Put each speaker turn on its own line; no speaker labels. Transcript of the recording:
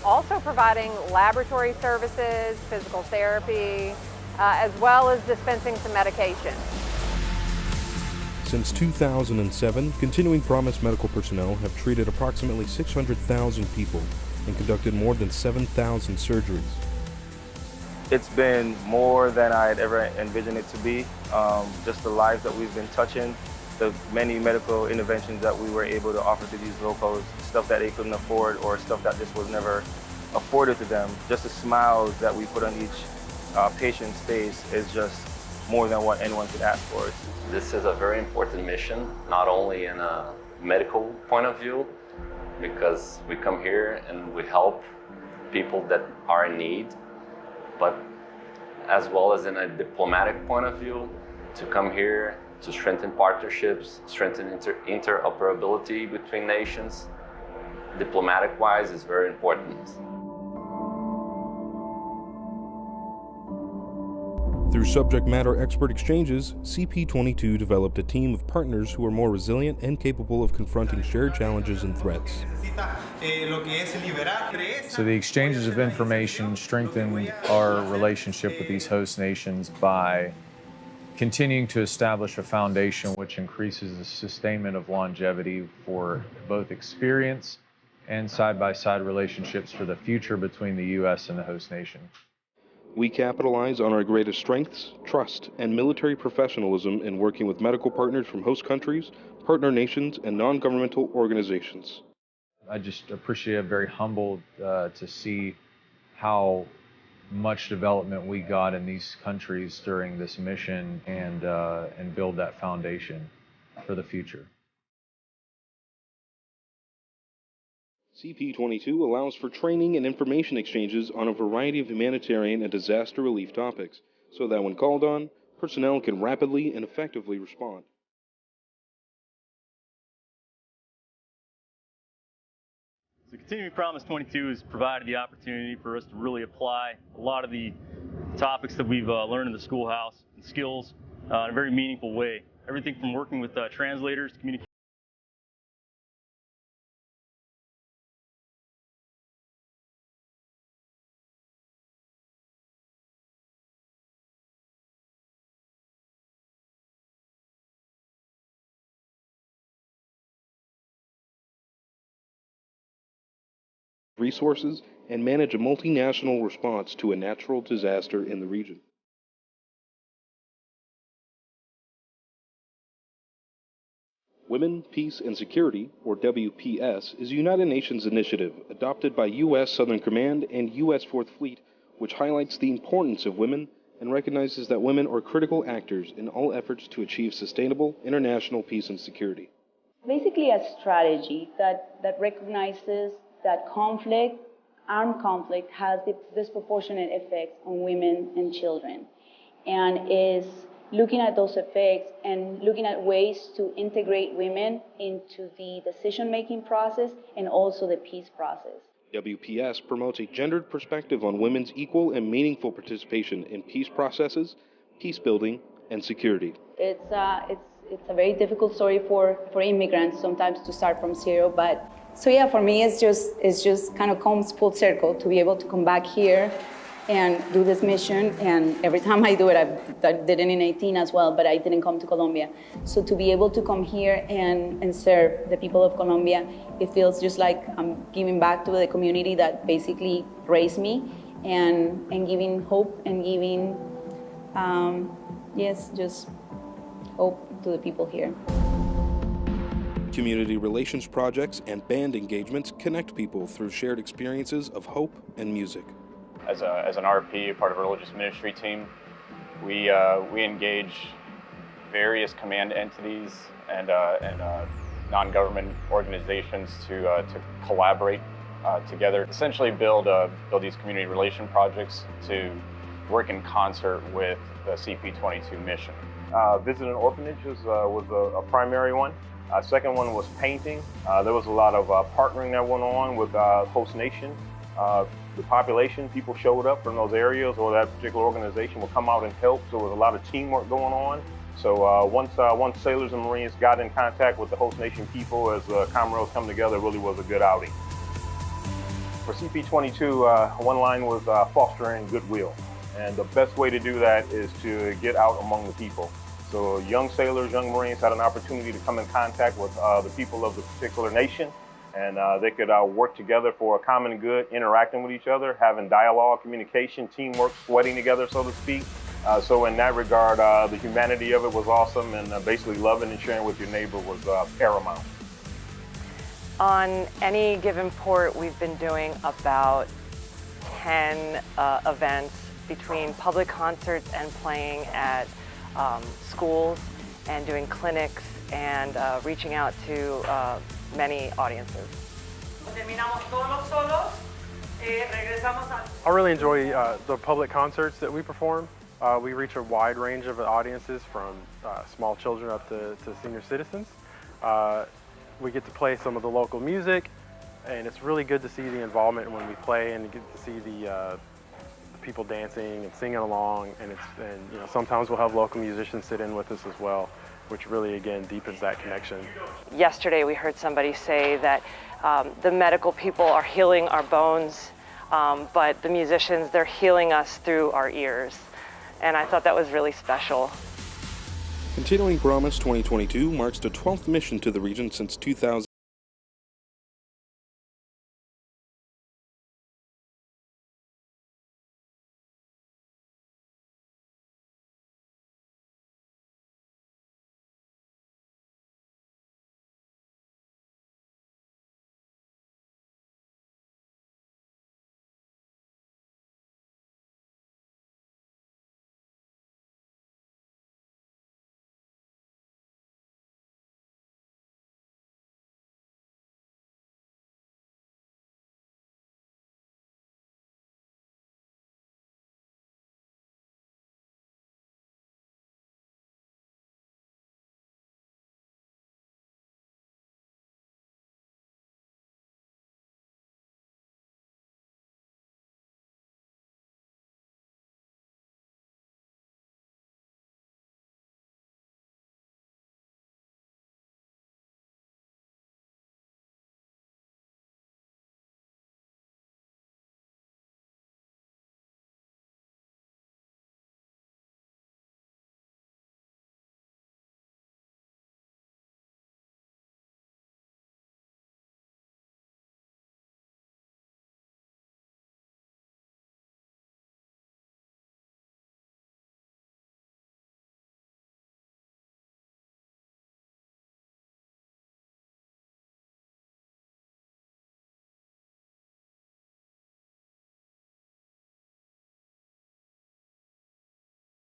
also providing laboratory services, physical therapy, as well as dispensing some medication.
Since 2007, Continuing Promise medical personnel have treated approximately 600,000 people and conducted more than 7,000 surgeries.
It's been more than I'd ever envisioned it to be. Just the lives that we've been touching, the many medical interventions that we were able to offer to these locals, stuff that they couldn't afford or stuff that just was never afforded to them. Just the smiles that we put on each patient's face is just more than what anyone could ask for.
This is a very important mission, not only in a medical point of view, because we come here and we help people that are in need, but as well as in a diplomatic point of view, to come here to strengthen partnerships, strengthen interoperability between nations. Diplomatic-wise is very important.
Through subject matter expert exchanges, CP22 developed a team of partners who are more resilient and capable of confronting shared challenges and threats.
So the exchanges of information strengthened our relationship with these host nations by continuing to establish a foundation which increases the sustainment of longevity for both experience and side-by-side relationships for the future between the U.S. and the host nation.
We capitalize on our greatest strengths, trust, and military professionalism in working with medical partners from host countries, partner nations, and non-governmental organizations.
I just appreciate, very humbled to see how much development we got in these countries during this mission and build that foundation for the future.
CP22 allows for training and information exchanges on a variety of humanitarian and disaster relief topics, so that when called on, personnel can rapidly and effectively respond.
So Continuing Promise 22 has provided the opportunity for us to really apply a lot of the topics that we've learned in the schoolhouse and skills in a very meaningful way. Everything from working with translators to communicate
resources, and manage a multinational response to a natural disaster in the region. Women, Peace, and Security, or WPS, is a United Nations initiative adopted by U.S. Southern Command and U.S. Fourth Fleet, which highlights the importance of women and recognizes that women are critical actors in all efforts to achieve sustainable international peace and security.
Basically a strategy that recognizes that armed conflict has disproportionate effects on women and children, and is looking at those effects and looking at ways to integrate women into the decision-making process and also the peace process.
WPS promotes a gendered perspective on women's equal and meaningful participation in peace processes, peace building, and security.
It's a very difficult story for immigrants sometimes to start from zero, but so yeah, for me it's just kind of comes full circle to be able to come back here and do this mission. And every time I do it, I did it in 2018 as well, but I didn't come to Colombia. So to be able to come here and serve the people of Colombia, it feels just like I'm giving back to the community that basically raised me, and giving hope and giving, just hope to the people here.
Community relations projects and band engagements connect people through shared experiences of hope and music.
As an RP, part of a religious ministry team, we engage various command entities and non-government organizations to collaborate together, essentially build these community relation projects to work in concert with the CP22 mission. Visiting orphanages was a primary one. Second one was painting. There was a lot of partnering that went on with host nation. The population, people showed up from those areas, or that particular organization will come out and help. So there was a lot of teamwork going on. So once sailors and Marines got in contact with the host nation people as Commonwealth come together, it really was a good outing.
For CP22, one line was fostering goodwill. And the best way to do that is to get out among the people. So young sailors, young Marines had an opportunity to come in contact with the people of the particular nation, and they could work together for a common good, interacting with each other, having dialogue, communication, teamwork, sweating together, so to speak. So in that regard, the humanity of it was awesome, and basically loving and sharing with your neighbor was paramount.
On any given port, we've been doing about 10 events between public concerts and playing at schools and doing clinics and reaching out to many audiences.
I really enjoy the public concerts that we perform. We reach a wide range of audiences from small children up to senior citizens. We get to play some of the local music, and it's really good to see the involvement when we play and get to see the people dancing and singing along, and you know, sometimes we'll have local musicians sit in with us as well, which really again deepens that connection.
Yesterday we heard somebody say that the medical people are healing our bones, but the musicians, they're healing us through our ears, and I thought that was really special.
Continuing Promise 2022 marks the 12th mission to the region since 2000.